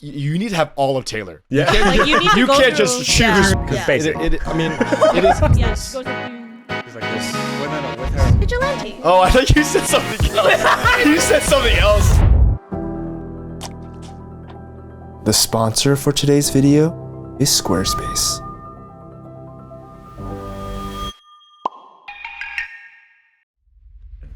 you need to have all of Taylor. Yeah. You can't just choose. Basically. I mean, it is. Yeah, it goes with He's like this with her. Vigilante. Oh, I thought you said something else. You said something else. The sponsor for today's video is Squarespace.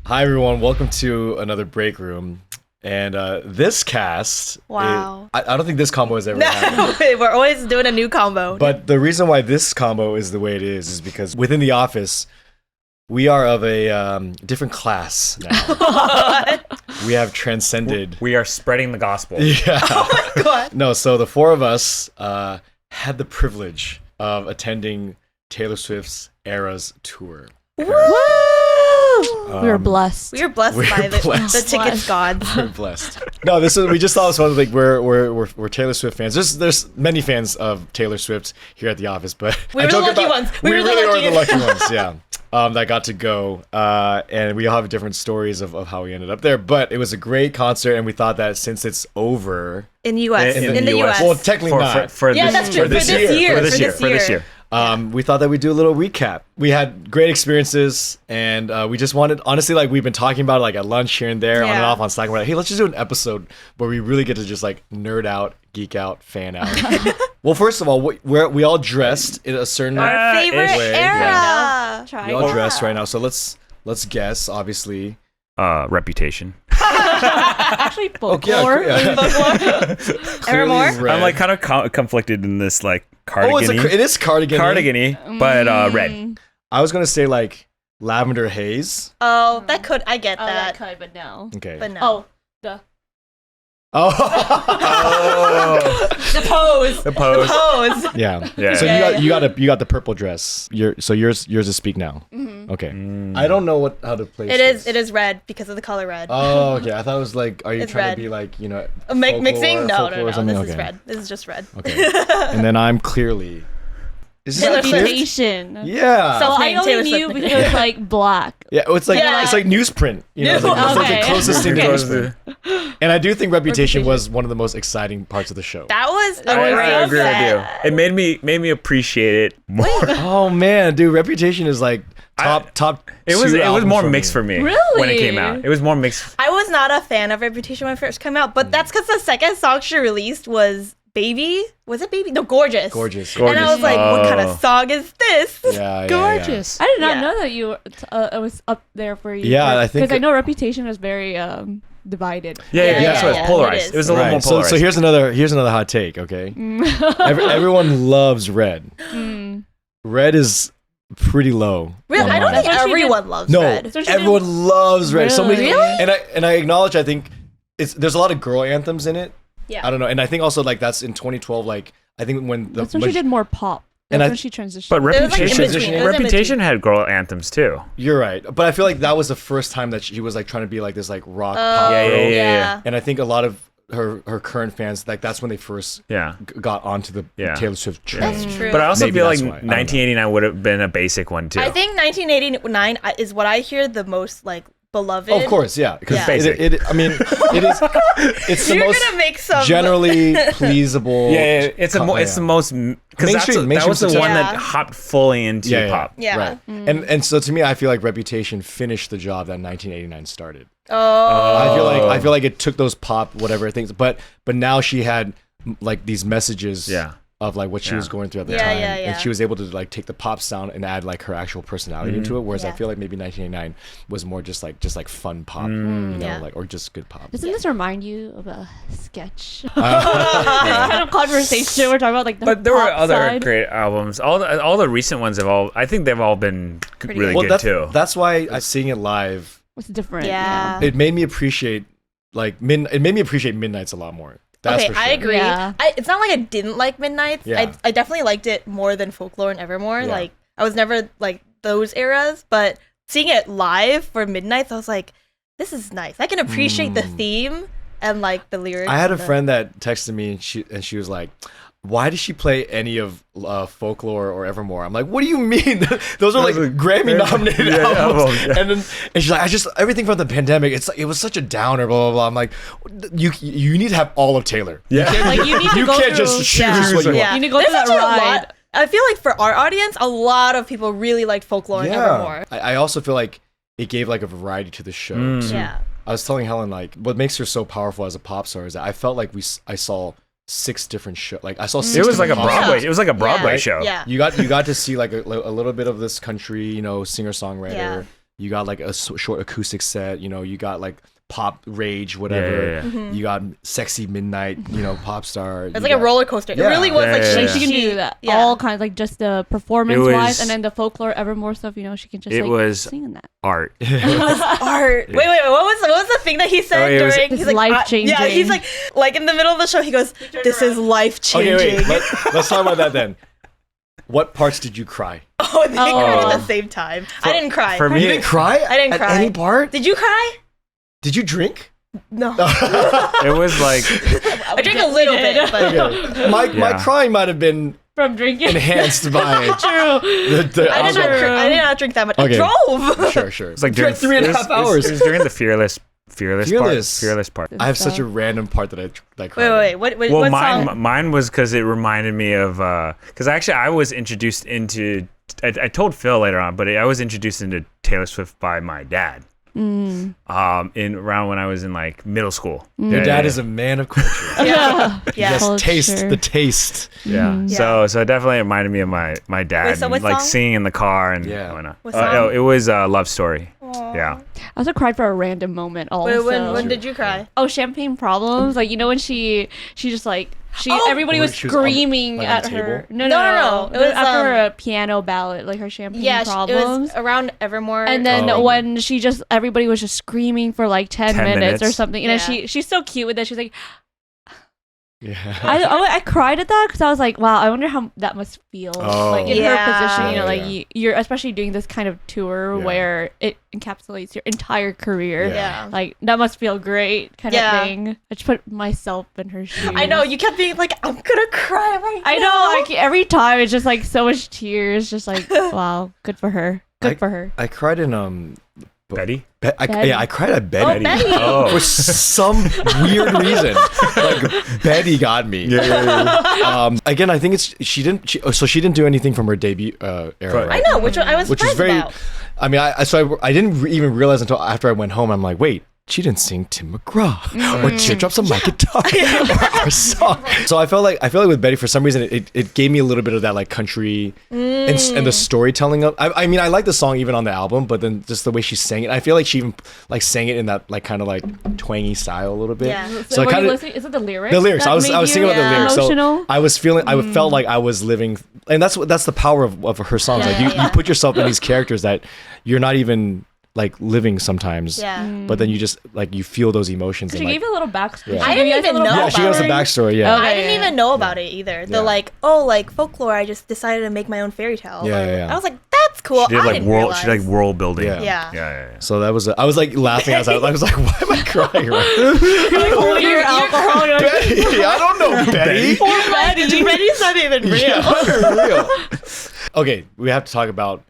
Hi everyone, welcome to another break room. And this cast, Wow. I don't think this combo has ever happened. We're always doing a new combo. But the reason why this combo is the way it is because within the office, we are of a different class now. We have transcended. We are spreading the gospel. Yeah. Oh my god. No, so the four of us had the privilege of attending Taylor Swift's Eras tour. Woo! we were blessed. We were blessed by the tickets gods. We're blessed. No, we just thought it was fun. Like we're Taylor Swift fans. There's many fans of Taylor Swift here at the office, but We were the lucky ones. We really are the lucky ones. Yeah. That got to go, and we all have different stories of how we ended up there. But it was a great concert, and we thought that since it's over In the US. In the US. well, technically not. That's true. For this year. We thought that we'd do a little recap. We had great experiences, and we just wanted, honestly, like we've been talking about like at lunch here and there, on and off on Slack. We're like, hey, let's just do an episode where we really get to just like nerd out, geek out, fan out. Well, first of all, we all dressed in a certain Our favorite way. era. We all dressed right now, so let's guess. Obviously, Reputation. Actually, folklore. Evermore. I'm like kind of conflicted in this like cardigan-y. Oh, it is cardigan. Cardigan-y, but red. I was gonna say like lavender haze. Oh, I get Oh, that. that could, but no. Okay. But no. Oh, the Oh. The pose. The pose. The pose. Yeah. Yeah. So Yeah. you got the purple dress. Yours is speak now. Okay. I don't know how to place this. It is red because of the color red. Oh, okay. I thought it was like, are you It's trying red. to be like, Mixing? No. folklore or This something? is Okay. red. This is just red. Okay. And then I'm clearly. Is this Taylor not Swift. cute? reputation. Yeah. So- Well, I Name only Taylor knew Swift. because it was like black. Yeah, it's like newsprint. You know, it's like, it's like Okay. the closest thing to Okay. newsprint. And I do think Reputation was one of the most exciting parts of the show. That was a I great agree with set. you. It made me appreciate it more. Oh man, dude, Reputation is like top. It was two albums more for mixed me. for me Really? when it came out. It was more mixed. I was not a fan of Reputation when it first came out, but that's because the second song she released was Baby. Was it Baby? No, Gorgeous. Gorgeous. And I was like, what kind of song is this? Yeah, Gorgeous. I did not Yeah. know that you it was up there for you. Yeah, I think because I know Reputation was very divided. Yeah, Yeah, so it's yeah, polarized. it is. It was a little more Right. polarized. So here's another hot take. Okay, everyone loves Red. Red is pretty low. Really? I don't That's think what she everyone loves No, Red. So she everyone loves Red. So many, Really? and I acknowledge. I think there's a lot of girl anthems in it. Yeah. I don't know, and I think also like that's in 2012. Like I think when That's when she did more pop. And That's I- when she transitioned. But It was, like, in Reputation, between. It was in Reputation had girl anthems too. You're right, but I feel like that was the first time that she was like trying to be like this like rock pop Yeah, girl. yeah, yeah. And I think a lot of her current fans, like that's when they first Yeah. got onto the Yeah. Taylor Swift train. That's true. But I also Maybe feel like that's why. I don't know. 1989 would have been a basic one too. I think 1989 is what I hear the most like beloved. Oh, of course, yeah, because Yeah. Basic. I mean, it is. It's the You're most gonna make some generally pleasable. yeah, it's the most because that Mainstream was the success. one Yeah. that hopped fully into Yeah, pop. Yeah. Right. And so to me, I feel like Reputation finished the job that 1989 started. Oh. I feel like it took those pop whatever things, but now she had like these messages. Yeah. Of like what she was going through at the Yeah, time, yeah, yeah. and she was able to like take the pop sound and add like her actual personality into it. Whereas I Yeah. feel like maybe 1989 was more just like fun pop, you know, Yeah. like or just good pop. Doesn't this remind you of a sketch? This kind of conversation we're talking about, like the But there were pop other side. great albums. All the recent ones I think they've all been really Well, good that's, too. that's why seeing it live, It's different. Yeah. it made me appreciate it made me appreciate Midnight's a lot more. That's Okay, for sure. I agree. Yeah. It's not like I didn't like Midnights. Yeah. I definitely liked it more than Folklore and Evermore. Yeah. Like I was never like those eras, but seeing it live for Midnights, I was like, this is nice. I can appreciate the theme and like the lyrics. I had a and the- friend that texted me and she was like, why did she play any of Folklore or Evermore? I'm like, what do you mean? Those are like Grammy nominated albums. Yeah. And she's like, everything from the pandemic. It was such a downer. Blah blah blah. I'm like, you need to have all of Taylor. Yeah. Like you need to You go can't through, just choose what you want. You need to go There's through that actually a ride. lot. I feel like for our audience, a lot of people really liked Folklore and Evermore. I also feel like it gave like a variety to the show. too. Yeah. I was telling Helen like what makes her so powerful as a pop star is that I felt like I saw 6 different shows. Like I saw 6 It was like a different pop Broadway. stars. It was like a Broadway Yeah. show. Yeah. You got to see like a little bit of this country, singer songwriter. Yeah. You got like a short acoustic set. You got like pop rage, whatever. Yeah. You got sexy midnight, pop star. It's like a roller coaster. Yeah. It really was Yeah, like yeah, Like yeah. she can do that, Yeah. all kinds, like just the performance It wise, was- and then the Folklore Evermore stuff. She can just It like was- sing in that. Art. art. Wait, what was the thing that he said Oh, it was- during? It's He's like, life-changing. Yeah, he's like in the middle of the show, he goes, "This is life Okay, changing." wait. Let's talk about that then. What parts did you cry? Oh, and they cried Oh. at the same time. I didn't cry. for You me, didn't cry? I didn't at cry. any part? Did you cry? Did you drink? No. it was like I drank a little bit, but Okay. My Yeah. crying might have been From drinking. enhanced by True. the I did, not, album. I did not drink that much. Okay. I drove. Sure. it's like You during had 3.5 it was- hours. It was during the fearless part. Fearless part. I have such a random part that I cried. Wait. What Well, song? mine was because it reminded me of because actually I was introduced into. I told Phil later on, but I was introduced into Taylor Swift by my dad. In around when I was in like middle school. Your dad is a man of culture. Yeah. Yeah. Just taste Culture. the taste. Yeah. So it definitely reminded me of my dad, Wait, so and, what like song? singing in the car and Yeah. whatnot. What song? Oh, it was Love Story. Yeah. I also cried for a random moment. Also, When did you cry? oh, Champagne Problems. Like when she just like everybody Where was she was on- screaming like on at the her. table? No. It was, after a piano ballad, like her Champagne Yeah, it Problems. was around Evermore. And then Oh. when everybody was just screaming for like 10 minutes or minutes. something. And Yeah. then she's so cute with that. She's like, Yeah. I cried at that because I was like, wow, I wonder how that must feel. Oh. Like in Yeah. her position, Yeah, like yeah. you're especially doing this kind of tour Yeah. where it encapsulates your entire career. Yeah. Yeah. Like that must feel great kind Yeah. of thing. I just put myself in her shoes. I know you kept being like, "I'm gonna cry right I now." know. Like every time it's just like so much tears. Just like, wow, good for her. Good for her. I cried in Betty. Betty. I cried at Betty. Betty. Oh. For some weird reason, like Betty got me. Again, I think she didn't do anything from her debut era, Right. right? I know, which I was Which is surprised very. about. I mean, I didn't even realize until after I went home. I'm like, wait, she didn't sing Tim McGraw or Teardrops on My Guitar or our song. So I feel like with Betty, for some reason, it gave me a little bit of that like country and the storytelling of. I mean, I like the song even on the album, but then just the way she sang it, I feel like she even like sang it in that like kind of like twangy style a little bit. Yeah. So were I you kind of. listening? Is it the lyrics? The lyrics. that I was made thinking you about the lyrics. emotional? So I was feeling. I felt like I was living, and that's the power of her songs. Yeah, Like you put yourself in these characters that you're not even like living sometimes. Yeah. But then you just like you feel those emotions. She And, like, gave you a little backstory. Yeah. She I gave didn't you guys a even little know yeah, she gives the about backstory. Yeah. Okay. I didn't even know about it either. The Yeah. like folklore. I just decided to make my own fairy tale. Yeah, Like, yeah, yeah. I was like, that's cool. She did I like didn't world. She did like realize. world building. Yeah. Yeah. So that was. I was like laughing as I was like, why am I crying? Right? holding your alcohol. You're like, Betty, I don't know Betty. poor Betty. Betty's not even real. Yeah, real. Okay, we have to talk about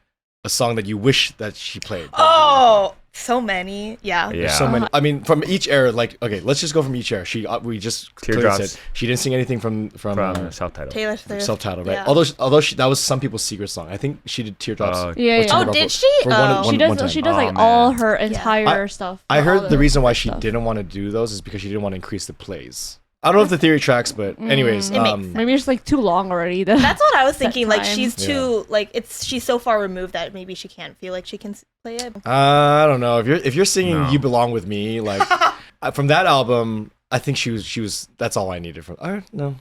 a song that you wish that she played. Oh, so many. Yeah. Yeah. There's so many. I mean, from each era. Like, okay, let's just go from each era. We just clearly Teardrops. said she didn't sing anything from self-titled. Taylor Swift. self-titled, right? Yeah. Although that was some people's secret song. I think she did Teardrops. Oh. Yeah, or yeah. Teardrop Oh, did for- she? for Oh. one She does. time. She does Oh, like all man. her entire stuff. I all heard the reason why she stuff. didn't want to do those is because she didn't want to increase the plays. I don't know if the theory tracks, but anyways, It makes sense. Maybe it's like too long already. That's what I was thinking. Like time. she's too like she's so far removed that maybe she can't feel like she can play it. I don't know if you're singing No. "You Belong with Me," like from that album, I think she was. That's all I needed from. No,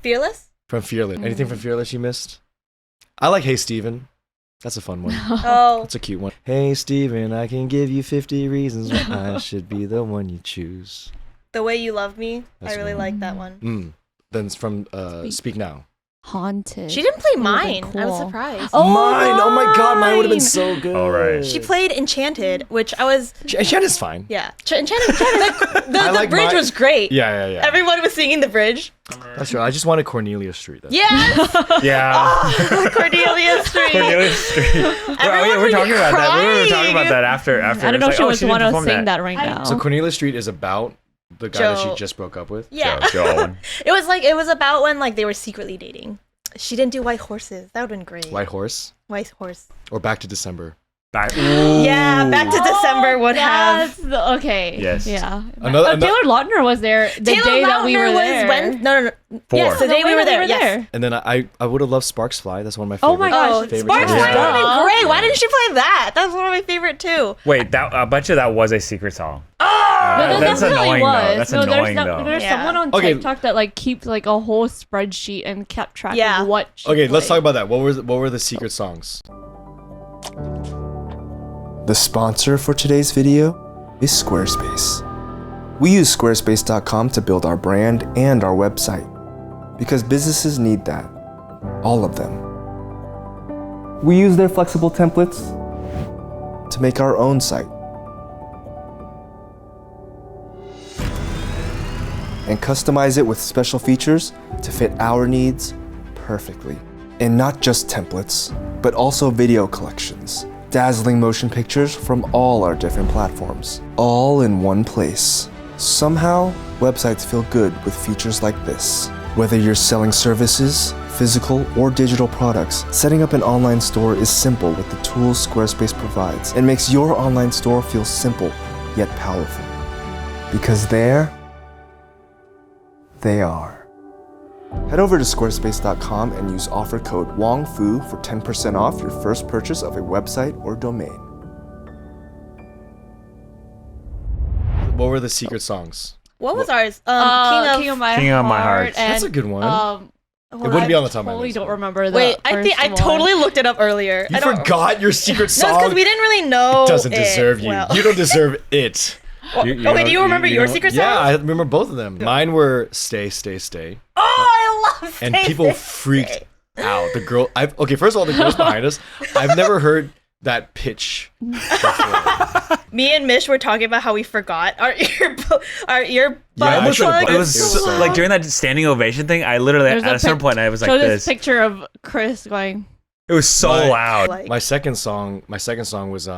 Fearless. from Fearless. Anything from Fearless you missed? I like "Hey Steven." That's a fun one. Oh. That's a cute one. Hey Steven, I can give you 50 reasons why I should be the one you choose. The Way You Love Me. That's I really one. like that one. Then it's from Speak Now. Haunted. She didn't play Would've Mine. been I was cool. surprised. Oh, Mine. Oh my god, mine would have been Mine. so good. All right. She played Enchanted, which I was. Enchanted is fine. Yeah. Enchanted. The I like bridge Mine. was great. Yeah. Everyone was singing the bridge. That's right. I just wanted Cornelia Street. That's Yes. Yeah. Cornelia Street. Cornelia Street. Everyone we're talking about that. We were crying. talking about that after. I don't know if she was want to sing that right now. So Cornelia Street is about the guy that Joe. she just broke up with. Yeah. Joe. It was about when like they were secretly dating. She didn't do White Horses. That would have been great. White Horse White Horse. or Back to December. Yeah, Back to December would have. Okay. Yes. Yeah. Another- Taylor Lautner was there the Taylor day that we Lautner were was there. when? No. Four. Yes, the day we were there. Yes. And then I would have loved Sparks Fly. That's one of my favorite. Oh my gosh. Oh, favorite Sparks songs. Fly would have Yeah. been great. Why didn't she play that? That's one of my favorite too. Wait, that I bet you that was a secret song. No, That's definitely annoying was. though. That's annoying though. There's Yeah. someone on Okay. TikTok that like keeps like a whole spreadsheet and kept track Yeah. of what. She Okay, let's talk played. about that. What were the secret songs? The sponsor for today's video is Squarespace. We use squarespace.com to build our brand and our website because businesses need that. All of them. We use their flexible templates to make our own site. And customize it with special features to fit our needs perfectly. And not just templates, but also video collections, dazzling motion pictures from all our different platforms, all in one place. Somehow, websites feel good with features like this. Whether you're selling services, physical or digital products, setting up an online store is simple with the tools Squarespace provides and makes your online store feel simple yet powerful. Because there they are. Head over to squarespace.com and use offer code WONGFU for 10% off your first purchase of a website or domain. What were the secret songs? What was ours? King of My Heart. That's a and, good one. It wouldn't be on the top of my totally list, don't but- remember that. Wait, I think I totally looked it up earlier. You I don't. forgot your secret No, song. because we didn't really know. It doesn't it deserve you. well. You don't deserve it. Okay, do you remember your secret song? Yeah, I remember both of them. Mine were Stay, Stay, Stay. Oh, I love. And Stay, people Stay, freaked Stay. out. The girl, okay, first of all, the girls behind us, I've never heard that pitch before. Me and Mish were talking about how we forgot our earbuds. Yeah, I should've It bought was It was so, like during that standing ovation thing. I literally There's at a certain point I was like this this. picture of Chris going. It was so My- loud. Like, My second song was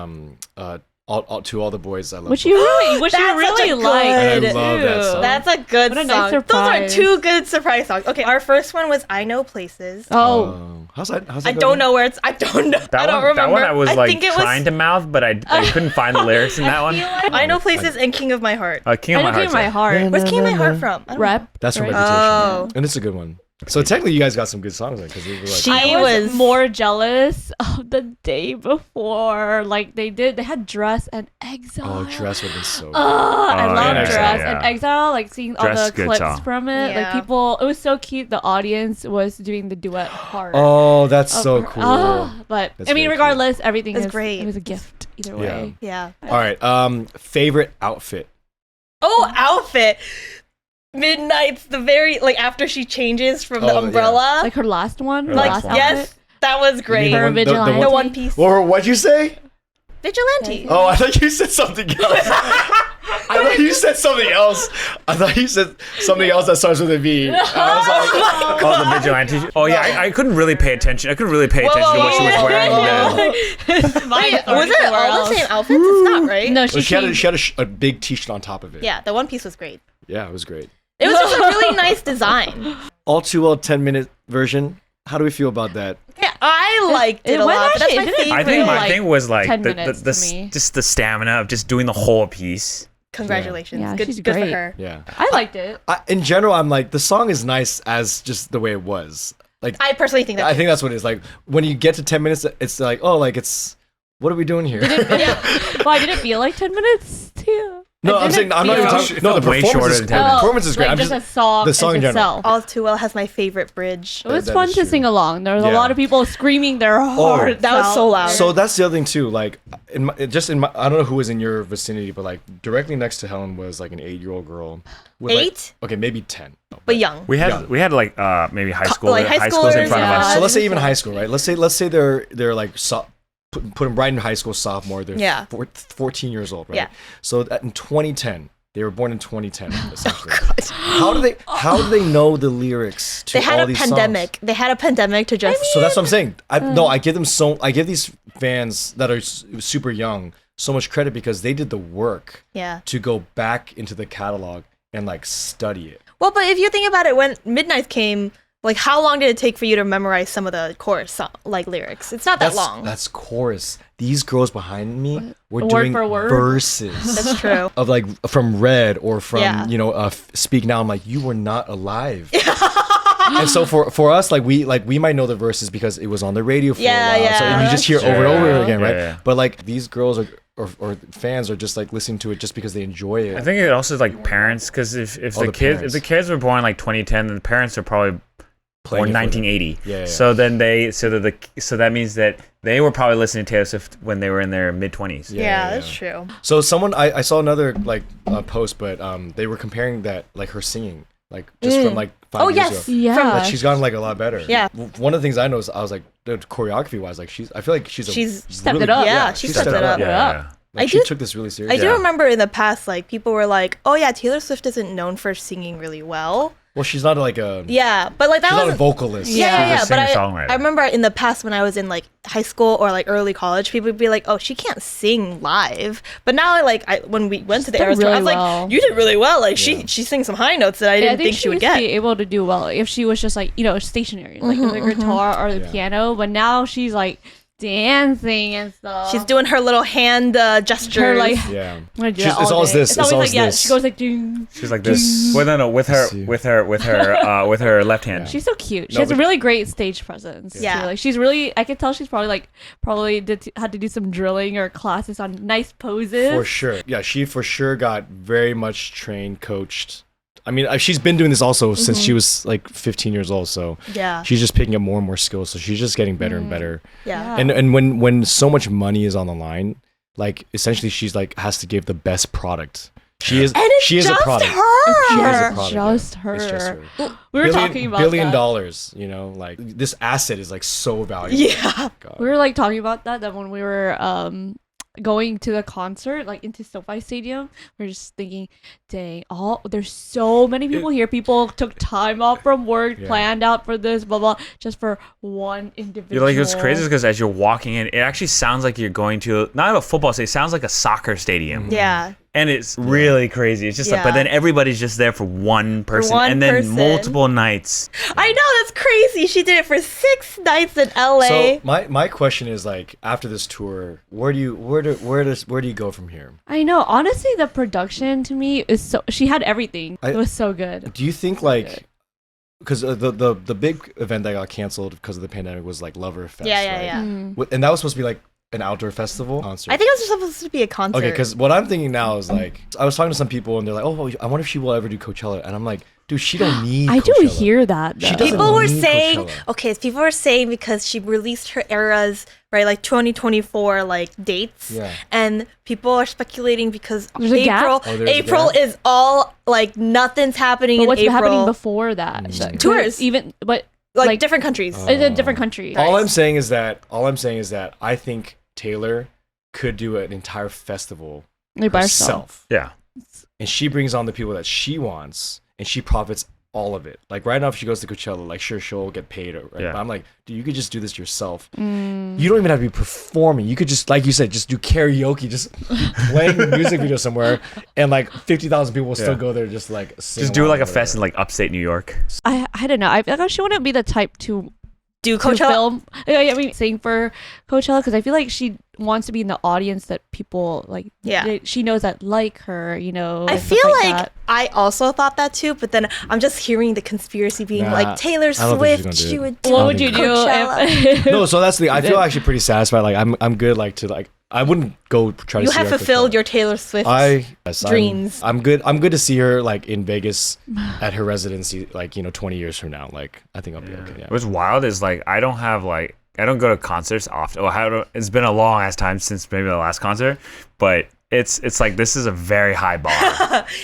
all To All the Boys I Love. Which you really That's such a like. And I love that too. song. that's a good What a song. nice Those surprise. are two good surprise songs. Okay, our first one was I Know Places. Oh, How's that? I don't know where it's. I don't know. I don't remember. That one I was like think it trying to mouth, but I couldn't find the lyrics in that one. I Know Places and King of My Heart. King I of know My King of My Heart. Heart. Where's King of My Heart from? I don't know. Rep. That's from right? Reputation. Oh. And it's a good one. So technically, you guys got some good songs because we were like, She I was was- more jealous of the day before. Like they had Dress and Exile. oh, Dress would have been so good. I Oh, love yeah, Dress yeah. and Exile. Like seeing all Dress, the good clips song. from it. Yeah. Like people, it was so cute. The audience was doing the duet part. Oh, that's of so her- cool. But That's I mean, very regardless, everything It's is great. It was a gift either Yeah. way. Yeah. All right. Favorite outfit. Oh, outfit. Midnight's the very like after she changes from the Oh, yeah. umbrella. Like her last one. her Like, last yes, outfit. that was great. You mean Her the one- the vigilante. The one- One Piece. Or what'd you say? Vigilante. Oh, I thought you said something else. I thought you said something else. I thought you said something else that starts with a V. I was like, Oh, the vigilante. Oh yeah, I couldn't really pay attention. I couldn't really pay attention to what she was whoa, wearing. whoa, then. Wait, was it all the same outfits? It's not, right? No, well, she she had, changed. she had a big t-shirt on top of it. Yeah, the One Piece was great. Yeah, it was great. It was just a really nice design. All too well 10-minute version. How do we feel about that? Yeah, I liked it a went lot. But that's actually- my it didn't favorite. I think my like thing was like 10 the minutes to me. just the stamina of just doing the whole piece. Congratulations. Yeah, good she's good great. for her. Yeah. I liked it. In general, I'm like, the song is nice as just the way it was. Like, I personally think that. I think that's what it is. Like, when you get to 10 minutes, it's like, oh, like, it's, what are we doing here? yeah. Why did it feel like 10 minutes too? No, I'm saying I'm not even talking. No, the way performance shorter is than great. 10 The minutes. performance is great. I'm just just a song. the song in general. itself. All Too Well has my favorite bridge. It was That fun is to true. sing along. There was a Yeah. lot of people screaming their hearts. That was so out. loud. So that's the other thing too. Like, I don't know who was in your vicinity, but like directly next to Helen was like an 8-year-old girl. With, like- 8? okay, maybe 10. But young. We had like maybe high school like high high schools in schoolers, front of yeah. us. So let's say even high school, right? Let's say they're like put them right in high school sophomore. They're Yeah. 14 years old, right? Yeah. So in 2010, they were born in 2010. Essentially. God. How do they know the lyrics to They had all a these pandemic. They had a pandemic to just. songs? So that's what I'm saying. I give these fans that are super young so much credit because they did the work Yeah. to go back into the catalog and like study it. Well, but if you think about it, when Midnight came, like how long did it take for you to memorize some of the chorus like lyrics? It's not that long. That's chorus. These girls behind me were Word doing for word? verses. That's true. Of like from Red or from Yeah. Speak Now. I'm like, you were not alive. And so for us, like we might know the verses because it was on the radio for Yeah, a while. yeah. So you just hear That's over and over true. again, right? Yeah. But like these girls or fans are just like listening to it just because they enjoy it. I think it also is like parents, because if Oh, the the kids parents. if the kids were born like 2010, then the parents are probably Playing born it for them. 1980. Yeah. So then so that means that they were probably listening to Taylor Swift when they were in their mid 20s. Yeah, that's true. So someone I saw another like post, but they were comparing that like her singing like just from like 5 years yes. ago. Yeah. Like she's gotten like a lot better. Yeah. One of the things I noticed, I was like, choreography wise, like I feel like she's stepped really, it up. Yeah, she stepped it up. Yeah. Like, I she do- took this really I seriously. do remember in the past, like people were like, "Oh yeah, Taylor Swift isn't known for singing really well." Well, she's not like a Yeah, but like that she's not a was vocalist. yeah. She's a But singer-songwriter. I remember in the past when I was in like high school or like early college, people would be like, "Oh, she can't sing live." But now, like when we went to the did Eras tour, I was really like, well. "You did really well." Like Yeah. she sings some high notes that I Yeah, didn't think she would used to get. be able to do well if she was just like stationary, like the guitar or the Yeah. piano. But now she's like dancing and stuff. She's doing her little hand gestures. her like. Yeah. I'm gonna do She's- that it's all always day. this, It's it's always always like yeah. this. She goes like ding. She's like this. Well, no, with her see. with her left hand. She's so cute. She No, has a but- really great stage presence. Yeah. too. Like she's really. I can tell she's probably had to do some drilling or classes on nice poses. For sure. Yeah, she for sure got very much trained, coached. I mean, she's been doing this also since she was like 15 years old. So Yeah. she's just picking up more and more skills. So she's just getting better and better. Yeah. And when so much money is on the line, like essentially she's like has to give the best product. She is. And it's she is just a product. her. She is a It's product. just yeah. her. It's just her. We were talking about billion that. dollars. You know, like this asset is like so valuable. Yeah. God. We were like talking about that when we were going to the concert, like into SoFi Stadium. We're just thinking, dang, there's so many people here. People took time off from work, Yeah. planned out for this, blah blah, just for one individual. You're like, it's crazy because as you're walking in, it actually sounds like you're going to not a football stadium. It sounds like a soccer stadium. Yeah. And it's really crazy. It's just like, but Yeah. then everybody's just there for one person, one and then person. multiple nights. I know, that's crazy. She did it for 6 nights in LA. So my question is like after this tour, where do you go from here? I know. Honestly, the production to me is so. She had everything. I- It was so good. Do you think like because the big event that got canceled because of the pandemic was like Lover Fest, Yeah, yeah, right? yeah. And that was supposed to be like an outdoor festival concert. I think it was supposed to be a concert. Okay, because what I'm thinking now is like I was talking to some people and they're like, oh, I wonder if she will ever do Coachella, and I'm like, dude, she don't need. I do Coachella. hear that. She though. doesn't people were need saying, Coachella. okay, people were saying because she released her eras, right, like 2024 like dates, Yeah. and people are speculating because There's a gap? April Oh, there's a April gap? is all like nothing's happening But in what's April. happening before that? Tours. even, but like different countries. Oh. it's a different country. All I'm saying is that I think Taylor could do an entire festival Like by herself. herself, Yeah. and she brings on the people that she wants, and she profits all of it. Like right now, if she goes to Coachella, like sure she'll get paid, right? Yeah. But I'm like, dude, you could just do this yourself. You don't even have to be performing. You could just, like you said, just do karaoke, just be playing a music video somewhere, and like 50,000 people will still Yeah. go there, just like sing Just do along like a or fest in whatever. like upstate New York. I don't know. I feel like she wouldn't be the type to Do to Coachella. film. I mean, sing for Coachella because I feel like she wants to be in the audience that people like. Yeah. she knows that like her. You know. I and stuff feel like that. I also thought that too, but then I'm just hearing the conspiracy being Nah, like Taylor I don't think she's Swift, gonna do she it. would do What would you do Coachella. if? No, so that's the. I feel actually pretty satisfied. Like I'm good. Like to like. I wouldn't go try to You see have her at fulfilled Coachella. your Taylor Swift Yes, dreams. I'm good. I'm good to see her like in Vegas at her residency, like 20 years from now. Like I think I'll be okay. Yeah. What's wild is like I don't go to concerts often. Well, it's been a long ass time since maybe the last concert, but it's like this is a very high bar.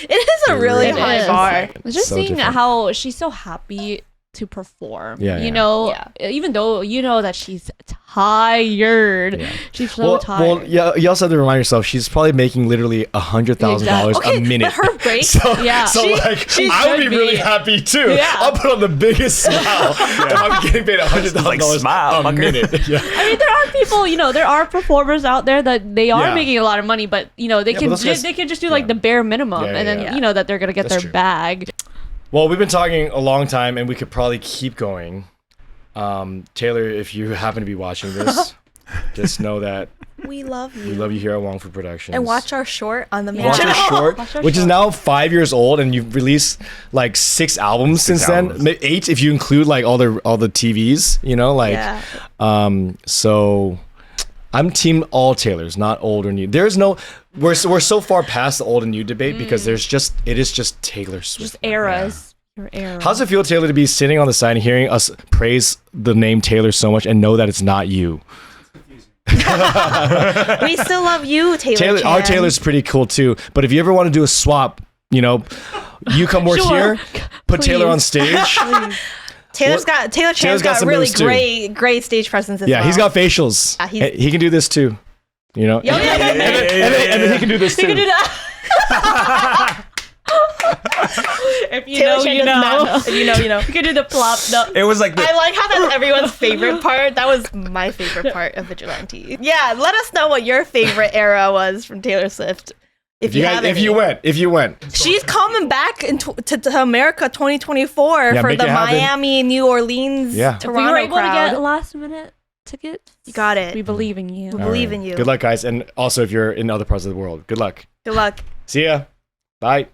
It is a really It high is. bar. It's just So seeing different. how she's so happy to perform. Yeah, You yeah. know, Yeah. even though you know that she's tired. Yeah. She's so tired. Well, yeah. You also have to remind yourself she's probably making literally $100,000 Okay, a minute. but her break. So, Yeah. so She- like, she I would should be really be. happy too. Yeah. I'll put on the biggest smile if I'm getting paid $100,000 Like, smile, a fucker. minute. Yeah. I mean, there are people, there are performers out there that they are Yeah. making a lot of money, but they but can those guys- they can just do like yeah. the bare minimum, Yeah, and then yeah. you know that they're gonna get That's their true. bag. Well, we've been talking a long time, and we could probably keep going. Taylor, if you happen to be watching this, just know that We love you. we love you here at Wongfu Productions. And watch our short on the main Watch our channel. short, Watch our which is short. now 5 years old, and you've released like 6 albums since albums. then. 8 if you include like all the TVs. Yeah. So I'm team all Taylors, not old or new. There's no we're so far past the old and new debate because it is just Taylor Swift. Just eras. Your era. How's it feel, Taylor, to be sitting on the side and hearing us praise the name Taylor so much and know that it's not you? We still love you, Taylor. Our Chan. Taylor's pretty cool too. But if you ever want to do a swap, you come work Sure. here, put Taylor on Please. stage. Taylor Chan's Taylor's got got some really moves, too. great stage presence as Yeah, well. he's got facials. he's- He can do this too. Yeah. And then he can do this too. You can do that. If you Taylor know, Chan you does not know. If you know, you know. You can do the plop. No. It was like I like how that's everyone's favorite part. That was my favorite part of Vigilante. Yeah, let us know what your favorite era was from Taylor Swift. If you have any. If you went. She's coming back to America 2024 Yeah, for make the it happen. Miami, New Orleans, Yeah. If we Toronto were able crowd. to get last minute tickets, You got it. we believe in you. We All believe right. in you. Good luck, guys. And also, if you're in other parts of the world, good luck. Good luck. See ya. Bye.